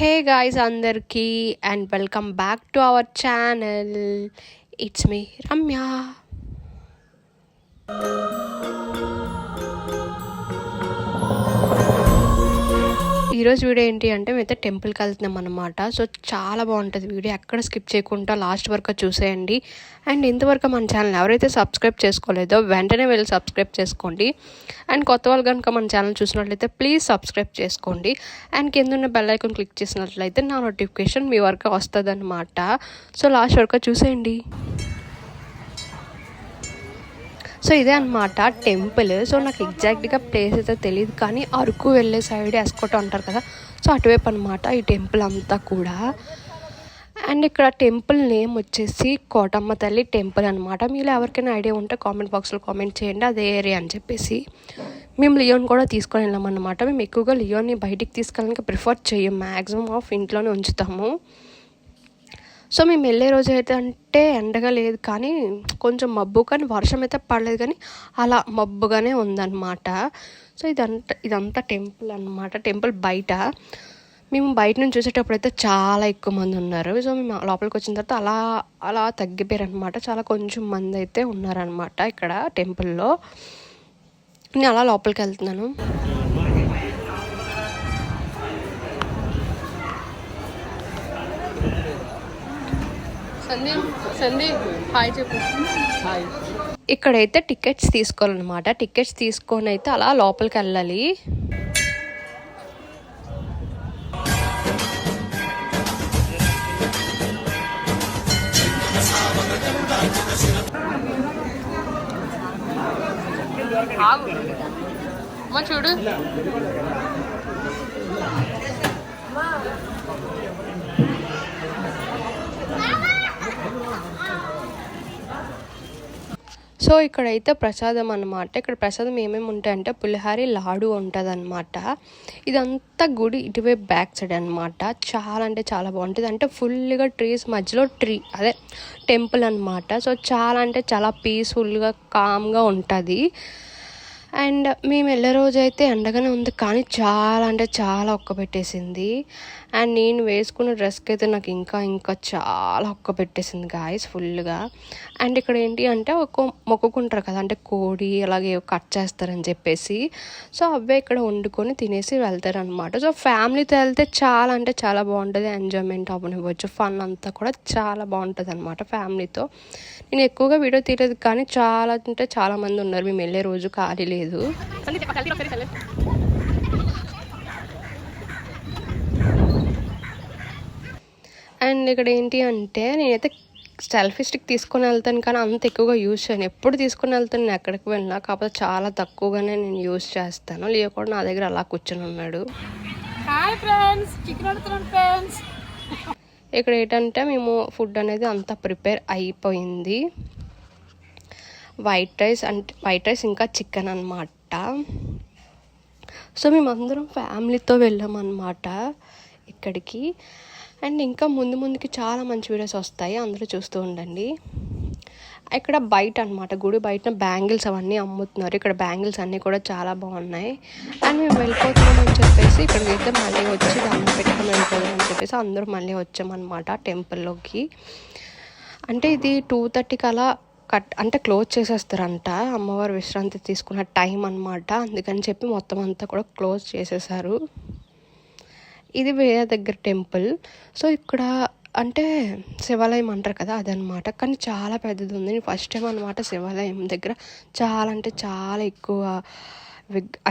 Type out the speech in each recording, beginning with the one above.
Hey guys, అందరికీ and welcome back to our channel. It's me, Ramya. ఈరోజు video ఏంటి అంటే మేమైతే టెంపుల్కి వెళ్తున్నాం అనమాట. సో చాలా బాగుంటుంది వీడియో, ఎక్కడ స్కిప్ చేయకుండా లాస్ట్ వరకు చూసేయండి. అండ్ ఇంతవరకు మన ఛానల్ ఎవరైతే సబ్స్క్రైబ్ చేసుకోలేదో వెంటనే వెళ్ళి సబ్స్క్రైబ్ చేసుకోండి. అండ్ కొత్త వాళ్ళు కనుక మన ఛానల్ చూసినట్లయితే ప్లీజ్ సబ్స్క్రైబ్ చేసుకోండి. అండ్ కింద ఉన్న బెల్ ఐకాన్ క్లిక్ చేసినట్లయితే నా నోటిఫికేషన్ మీ వరకు వస్తుంది అనమాట. సో లాస్ట్ వరకు చూసేయండి. సో ఇదే అనమాట టెంపుల్. సో నాకు ఎగ్జాక్ట్గా ప్లేస్ అయితే తెలియదు, కానీ అరకు వెళ్ళే సైడ్ ఎస్కోట అంటారు కదా, సో అటువైపు అనమాట ఈ టెంపుల్ అంతా కూడా. అండ్ ఇక్కడ టెంపుల్ నేమ్ వచ్చేసి కోటమ్మ తల్లి టెంపుల్ అనమాట. మీరు ఎవరికైనా ఐడియా ఉంటే కామెంట్ బాక్స్లో కామెంట్ చేయండి అదే ఏరియా అని చెప్పేసి. మేము లియోన్ కూడా తీసుకొని వెళ్ళామన్నమాట. మేము ఎక్కువగా లియోన్ని బయటికి తీసుకెళ్ళడానికి ప్రిఫర్ చేయం, మ్యాక్సిమం ఆఫ్ ఇంట్లోనే ఉంచుతాము. సో మేము వెళ్ళే రోజు అయితే అంటే ఎండగా లేదు, కానీ కొంచెం మబ్బు, కానీ వర్షం అయితే పడలేదు, కానీ అలా మబ్బుగానే ఉందన్నమాట. సో ఇదంతా టెంపుల్ అనమాట. టెంపుల్ బయట మేము బయట నుంచి చూసేటప్పుడు అయితే చాలా ఎక్కువ మంది ఉన్నారు. సో మేము లోపలికి వచ్చిన తర్వాత అలా అలా తగ్గిపోయారు అనమాట. చాలా కొంచెం మంది అయితే ఉన్నారనమాట ఇక్కడ టెంపుల్లో. నేను అలా లోపలికి వెళ్తున్నాను. ఇక్కడైతే టికెట్స్ తీసుకోవాలన్నమాట. టికెట్స్ తీసుకొని అయితే అలా లోపలికి వెళ్ళాలి. చూడు సో ఇక్కడైతే ప్రసాదం అనమాట. ఇక్కడ ప్రసాదం ఏమేమి ఉంటాయంటే పులిహారి, లాడు ఉంటుంది అనమాట. ఇదంతా గుడి ఇటువైపు బ్యాక్ సైడ్ అనమాట. చాలా అంటే చాలా బాగుంటుంది. అంటే ఫుల్గా ట్రీస్ మధ్యలో అదే టెంపుల్ అనమాట. సో చాలా అంటే చాలా పీస్ఫుల్గా కామ్గా ఉంటుంది. అండ్ మేము వెళ్ళే రోజు అయితే ఎండగానే ఉంది, కానీ చాలా అంటే చాలా ఒక్కబెట్టేసింది. అండ్ నేను వేసుకున్న డ్రెస్కి అయితే నాకు ఇంకా చాలా ఒక్కబెట్టేసింది గాయస్ ఫుల్గా. అండ్ ఇక్కడ ఏంటి అంటే మొక్కుకుంటారు కదా, అంటే కోడి అలాగే కట్ చేస్తారని చెప్పేసి. సో అవే ఇక్కడ వండుకొని తినేసి వెళ్తారనమాట. సో ఫ్యామిలీతో వెళ్తే చాలా అంటే చాలా బాగుంటుంది, ఎంజాయ్మెంట్ అవ్వనివ్వచ్చు, ఫన్ అంతా కూడా చాలా బాగుంటుంది అనమాట ఫ్యామిలీతో. నేను ఎక్కువగా వీడియో తీయలేదు, కానీ చాలా అంటే చాలా మంది ఉన్నారు. మేము వెళ్ళే రోజు ఖాళీ లేదు. అండ్ ఇక్కడ ఏంటి అంటే నేనైతే సెల్ఫీ స్టిక్ తీసుకొని వెళ్తాను, కానీ అంత ఎక్కువగా యూజ్ చేయను. ఎప్పుడు తీసుకొని వెళ్తాను నేను ఎక్కడికి వెళ్ళినా, కాకపోతే చాలా తక్కువగానే నేను యూజ్ చేస్తాను. లియో కూడా నా దగ్గర అలా కూర్చొని ఉన్నాడు. ఇక్కడ ఏంటంటే మేము ఫుడ్ అనేది అంతా ప్రిపేర్ అయిపోయింది. వైట్ రైస్ ఇంకా చికెన్ అనమాట. సో మేమందరం ఫ్యామిలీతో వెళ్ళామన్నమాట ఇక్కడికి. అండ్ ఇంకా ముందుకి చాలా మంచి వీడియోస్ వస్తాయి, అందరూ చూస్తూ ఉండండి. ఇక్కడ బయట అనమాట, గుడి బయట బ్యాంగిల్స్ అవన్నీ అమ్ముతున్నారు. ఇక్కడ బ్యాంగిల్స్ అన్నీ కూడా చాలా బాగున్నాయి. అండ్ మేము వెళ్ళిపోతున్నామని చెప్పేసి ఇక్కడికి అయితే మళ్ళీ వచ్చి దాన్ని పెట్టుకొని వెళ్ళిపోదాం అని చెప్పేసి అందరూ మళ్ళీ వచ్చామన్నమాట టెంపుల్లోకి. అంటే ఇది 2:30కి అలా అంటే క్లోజ్ చేసేస్తారంట, అమ్మవారు విశ్రాంతి తీసుకున్న టైం అనమాట. అందుకని చెప్పి మొత్తం అంతా కూడా క్లోజ్ చేసేసారు. ఇది వేరే దగ్గర టెంపుల్. సో ఇక్కడ అంటే శివాలయం అంటారు కదా, అదనమాట. కానీ చాలా పెద్దది ఉంది. నేను ఫస్ట్ టైం అనమాట శివాలయం దగ్గర చాలా అంటే చాలా ఎక్కువ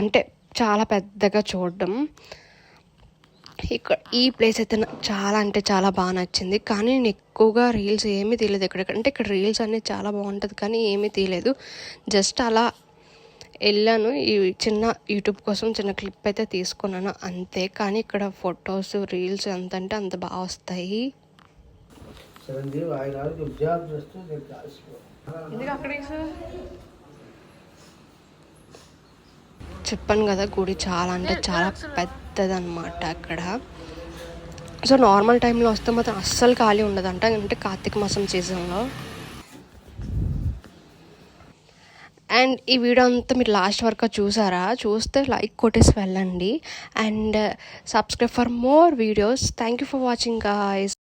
అంటే చాలా పెద్దగా చూడడం. ఇక్కడ ఈ ప్లేస్ అయితే నాకు చాలా అంటే చాలా బాగా నచ్చింది, కానీ నేను ఎక్కువగా రీల్స్ ఏమీ తీయలేదు అంటే ఇక్కడ రీల్స్ అనేది చాలా బాగుంటుంది, కానీ ఏమీ తీయలేదు. జస్ట్ అలా వెళ్ళాను, ఈ చిన్న యూట్యూబ్ కోసం చిన్న క్లిప్ అయితే తీసుకున్నాను అంతే. కానీ ఇక్కడ ఫొటోస్ రీల్స్ ఎంత అంటే అంత బాగా వస్తాయి. చెప్పాను కదా, గుడి చాలా అంటే చాలా పెద్దదన్నమాట అక్కడ. సో నార్మల్ టైంలో వస్తే మాత్రం అస్సలు ఖాళీ ఉండదంట, అంటే కార్తీక మాసం సీజన్లో. అండ్ ఈ వీడియో అంతా మీరు లాస్ట్ వరకు చూసారా? చూస్తే లైక్ కొట్టేసి వెళ్ళండి and subscribe for more videos. Thank you for watching guys.